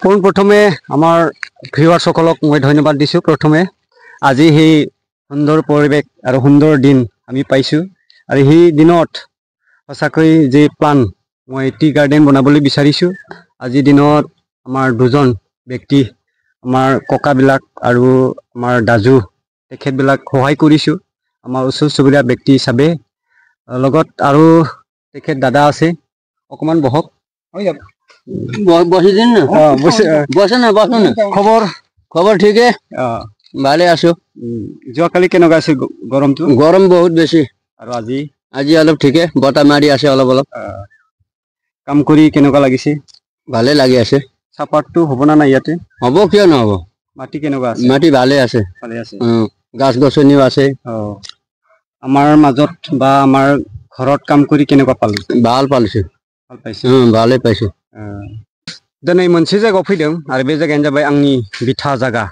পোনপ্ৰথমে আমাৰ ভিউৱাৰ্ছসকলক মই ধন্যবাদ দিছোঁ। প্ৰথমে আজি সেই সুন্দৰ পৰিৱেশ আৰু সুন্দৰ দিন আমি পাইছোঁ আৰু সেই দিনত সঁচাকৈ যে প্লান মই টি গাৰ্ডেন বনাবলৈ বিচাৰিছোঁ। আজিৰ দিনত আমাৰ দুজন ব্যক্তি আমাৰ ককাবিলাক আৰু আমাৰ দাজু তেখেতবিলাক সহায় কৰিছোঁ আমাৰ ওচৰ চুবুৰীয়া ব্যক্তি হিচাপে। লগত আৰু তেখেত দাদা আছে, অকণমান বহক হৈ যাব। বসে দিন না বসে না বসো না খবৰ খবৰ ঠিকে ভালে আছো। যোৱাকালি কেনেকুৱা আছিল গৰমটো? গৰম বহুত বেছি আৰু আজি আজি অলপ ঠিকে বতাহ মাৰি আছে অলপ অলপ। কাম কৰি কেনেকুৱা লাগিছে? ভালে লাগি আছে। চাহপাতটো হ'ব না নাই ইয়াতে? হ'ব, কিয় নহ'ব। মাটি কেনেকুৱা আছে? মাটি ভালে আছে, ভালে আছে। গাছ গছনিও আছে। আমাৰ মাজত বা আমাৰ ঘৰত কাম কৰি কেনেকুৱা পালো? ভাল পাইছো, ভাল পাইছো। ভালে পাইছো। दिनै मोनसे जायगायाव फैदों आरो बे जायगायानो जाबाय आंनि बिथा जायगा।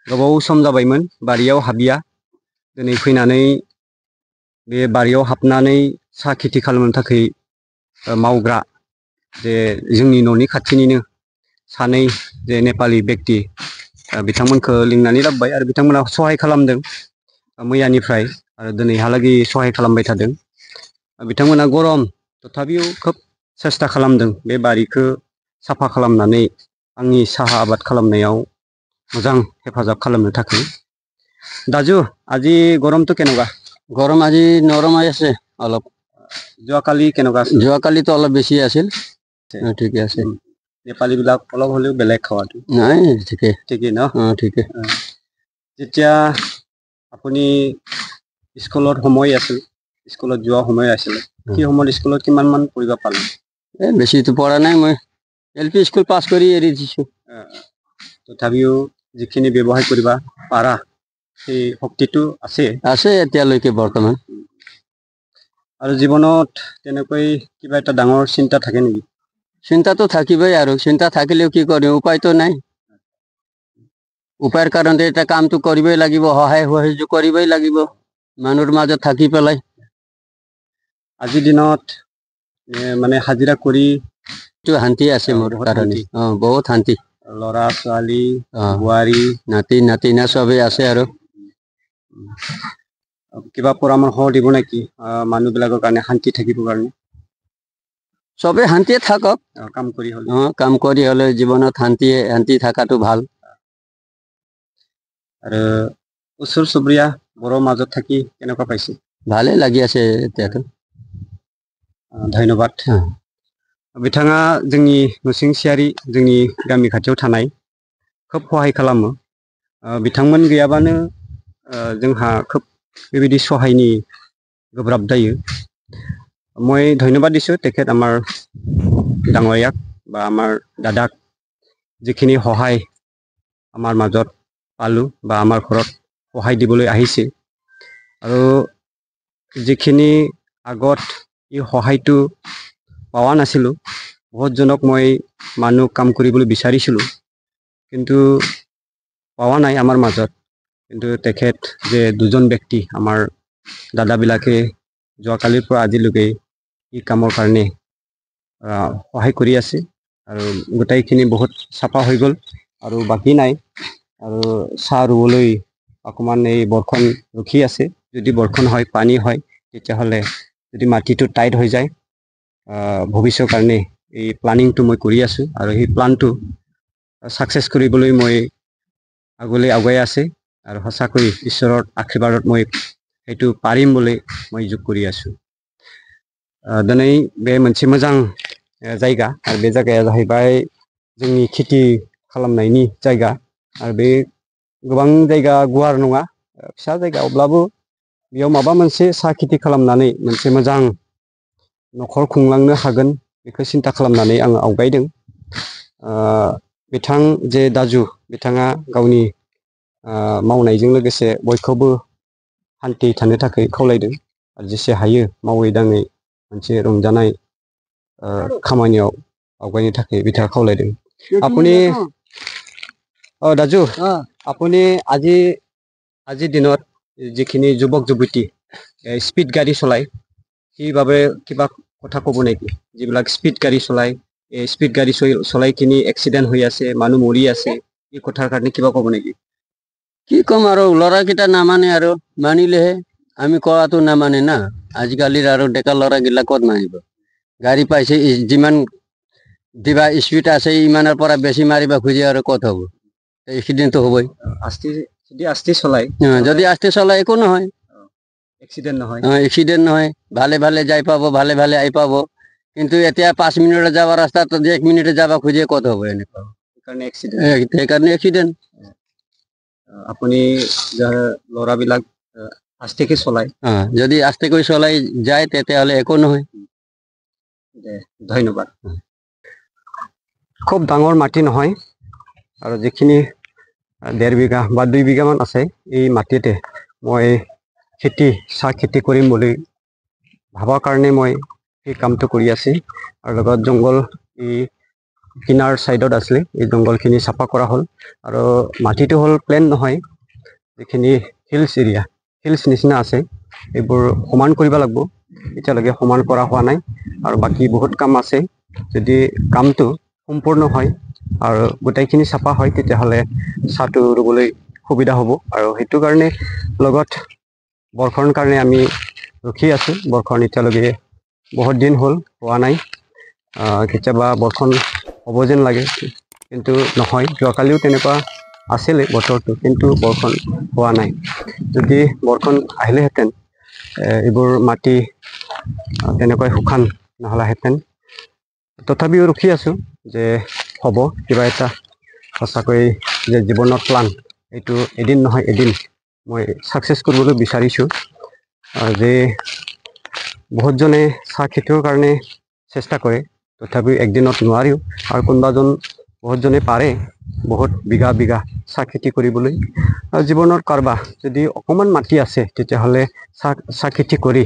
गोबाव सम जाबायमोन बारियाव हाबिया। दिनै फैनानै बे बारियाव हाबनानै साहा खेथि खालामनो थाखाय मावग्रा जे जोंनि न'नि खाथिनिनो सानै जे नेपालि व्यक्ति बिथांमोनखौ लिंनानै लाबोबाय आरो बिथांमोना सहाय खालामदों मैयानिफ्राय आरो दिनैहालागै सहाय खालामबाय थादों। बिथांमोना गरम तथापिও खोब सेस्था खालामदों बे बारिखौ साफा खालामनानै आंनि साहा आबाद खालामनायाव मोजां हेफाजाब खालामनो थाखाय। दाजु আজি গৰমটো কেনেকুৱা? গৰম আজি নৰম আছে অলপ। যোৱাকালি কেনেকুৱা আছিল? যোৱাকালিতো অলপ বেছি আছিল। ঠিকে আছে। নেপালীবিলাক অলপ হ'লেও বেলেগ খাৱাটো নাই, ঠিকে ঠিকেই ন? ঠিকে। যেতিয়া আপুনি স্কুলত সময় আছিল, স্কুলত যোৱা সময় আছিল, সেই সময়ত স্কুলত কিমান মান পঢ়িব পালে? বেছিতো পঢ়া নাই, মই LP স্কুল পাছ কৰি এৰি দিছোঁ। তথাপিও যিখিনি ব্যৱহাৰ কৰিব পাৰা সেই শক্তিটো আছে আছে এতিয়ালৈকে বৰ্তমান। আৰু জীৱনত তেনেকৈ কিবা এটা ডাঙৰ চিন্তা থাকে নেকি? চিন্তাটো থাকিবই, আৰু চিন্তা থাকিলেও কি কৰিম, উপায়তো নাই। উপায়ৰ কাৰণে এটা কামটো কৰিবই লাগিব, সহায় সহযোগ কৰিবই লাগিব মানুহৰ মাজত থাকি পেলাই। আজিৰ দিনত মানে হাজিৰা কৰি শান্তি আছে মোৰ কাৰণে, বহুত শান্তি। ল'ৰা ছোৱালী বোৱাৰী নাতি নাতিনা চবেই আছে। আৰু কিবা পৰামৰ্শ দিব নেকি মানুহবিলাকৰ কাৰণে শান্তি থাকিবৰ কাৰণে? চবে শান্তিয়ে থাকক, কাম কৰি হলে জীৱনত শান্তি থকাটো ভাল। আৰু ওচৰ চুবুৰীয়া বড়োৰ মাজত থাকি কেনেকুৱা পাইছে? ভালে লাগি আছে এতিয়াতো। ধন্যবাদ। बिथाङा जोंनि नसुंसेयारि जोंनि गामि खाथियाव थानाय खोब सहाय खालामो। बिथांमोन गैयाबानो जोंहा खोब बेबायदि सहायनि गोब्राब जायो। মই ধন্যবাদ দিছোঁ তেখেত আমাৰ ডাঙৰীয়াক বা আমাৰ দাদাক যিখিনি সহায় আমাৰ মাজত পালোঁ বা আমাৰ ঘৰত সহায় দিবলৈ আহিছে। আৰু যিখিনি আগত এই সহায়টো পোৱা নাছিলোঁ, বহুতজনক মই মানুহ কাম কৰিবলৈ বিচাৰিছিলোঁ কিন্তু পোৱা নাই আমাৰ মাজত। কিন্তু তেখেত যে দুজন ব্যক্তি আমাৰ দাদাবিলাকে যোৱাকালিৰ পৰা আজিলৈকে এই কামৰ কাৰণে সহায় কৰি আছে আৰু গোটেইখিনি বহুত চাফা হৈ গ'ল আৰু বাকী নাই। আৰু চাহ ৰুবলৈ অকণমান এই বৰষুণ ৰখি আছে। যদি বৰষুণ হয়, পানী হয়, তেতিয়াহ'লে যদি মাটিটো টাইট হৈ যায়, ভৱিষ্যতৰ কাৰণে এই প্লানিংটো মই কৰি আছোঁ আৰু সেই প্লানটো ছাকচেছ কৰিবলৈ মই আগলৈ আগুৱাই আছে আৰু সঁচাকৈ ঈশ্বৰৰ আশীৰ্বাদত মই সেইটো পাৰিম বুলি মই যোগ কৰি আছোঁ। दिनै बे मोनसे मोजां जायगा आरो बे जायगाया जाहैबाय जोंनि खेथि खालामनायनि जायगा आरो बे गोबां जायगा गुवार नङा, फिसा जायगा। अब्लाबो बेयाव माबा मोनसे साहा खेथि खालामनानै मोनसे मोजां न'खर खुंलांनो हागोन बेखौ सिन्था खालामनानै आं आवगायदों। बिथां जे दाजु बिथाङा गावनि मावनायजों लोगोसे बयखौबो शान्ति थानो थाखाय खावलायदों आरो जेसे हायो मावै दाङै मोनसे रंजानाय खामानियाव आवगायनो थाखाय बिथाङा खावलायदों। আপুনি दाजু আপুনি আজিৰ দিনত যিখিনি যুৱক যুৱতী স্পীড গাড়ী চলায় সেইবাবে কিবা কথা ক'ব নেকি? যিবিলাক স্পীড গাড়ী চলায় স্পীড গাড়ী চলাই কিনি এক্সিডেণ্ট হৈ আছে, মানুহ মৰি আছে, এই কথাৰ কাৰণে কিবা ক'ব নেকি? কি ক'ম আৰু ল'ৰাকেইটা নামানে আৰু মানিলেহে আমি কোৱাটো নামানে না আজিকালিৰ আৰু ডেকা ল'ৰাগিলা ক'ত মানিব গাড়ী পাইছে যিমান দিবা স্পীড আছে ইমানৰ পৰা বেছি মাৰিব খুজে আৰু ক'ত হ'ব এক্সিডেণ্টটো হ'বই যদি আস্তে চলাই যদি আস্তে চলাই একো নহয় এক্সিডেণ্ট নহয়। এক্সিডেণ্ট নহয় ভালে ভালে যাই পাব ভালে ভালে আহি পাব কিন্তু এতিয়া 5 মিনিটত যাব ৰাস্তাত 1 মিনিটে যাব খুজে ক'ত হ'ব এনেকুৱা সেইকাৰণে এক্সিডেণ্ট আপুনি ল'ৰাবিলাক আস্তেকে চলাই যদি আস্তে কৰি চলাই যায় তেতিয়াহ'লে একো নহয়। ধন্যবাদ। খুব ডাঙৰ মাটি নহয় আৰু যিখিনি 1.5 বিঘা বা 2 বিঘামান আছে এই মাটিতে মই চাহ খেতি কৰিম বুলি ভাবৰ কাৰণে মই এই কামটো কৰি আছো আৰু লগত জংঘল এই কিনাৰ ছাইডত আছিলে এই জংঘলখিনি চাফা কৰা হ'ল আৰু মাটিটো হ'ল প্লেন নহয় যিখিনি হিলছ নিচিনা আছে এইবোৰ সমান কৰিব লাগিব এতিয়ালৈকে সমান কৰা হোৱা নাই আৰু বাকী বহুত কাম আছে যদি কামটো সম্পূৰ্ণ হয় আৰু গোটেইখিনি চাফা হয় তেতিয়াহ'লে চাহটো ৰুবলৈ সুবিধা হ'ব আৰু সেইটো কাৰণে লগত বৰ্ষণৰ কাৰণে আমি ৰখি আছো বৰ্ষণ এতিয়ালৈকে বহুত দিন হ'ল হোৱা নাই কেতিয়াবা বৰ্ষণ হ'ব যেন লাগে কিন্তু নহয় যোৱাকালিও তেনেকুৱা আছিলে বতৰটো কিন্তু বৰ্ষণ হোৱা নাই যদি বৰ্ষণ আহিলেহেঁতেন এইবোৰ মাটি তেনেকৈ শুকান নহ'লেহেঁতেন তথাপিও ৰখি আছো যে হ'ব কিবা এটা সঁচাকৈ যে জীৱনৰ প্লান এইটো এদিন নহয় এদিন মই ছাকচেছ কৰিবলৈ বিচাৰিছোঁ যে বহুতজনে চাহ খেতিৰ কাৰণে চেষ্টা কৰে তথাপিও একদিনত নোৱাৰিও আৰু কোনোবাজন বহুতজনে পাৰে বহুত বিঘা বিঘা চাহ খেতি কৰিবলৈ আৰু জীৱনৰ কাৰোবাৰ যদি অকণমান মাটি আছে তেতিয়াহ'লে চাহ খেতি কৰি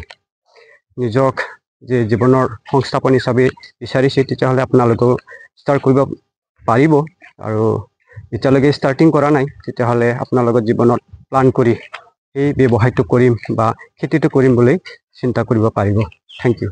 নিজক যে জীৱনৰ সংস্থাপন হিচাপে বিচাৰিছে তেতিয়াহ'লে আপোনালোকেও ষ্টাৰ্ট কৰিব পাৰিব আৰু এতিয়ালৈকে ষ্টাৰ্টিং কৰা নাই তেতিয়াহ'লে আপোনালোকৰ জীৱনত প্লান কৰি এই ব্যৱসায়টো কৰিম বা খেতিটো কৰিম বুলি চিন্তা কৰিব পাৰিব। Thank U.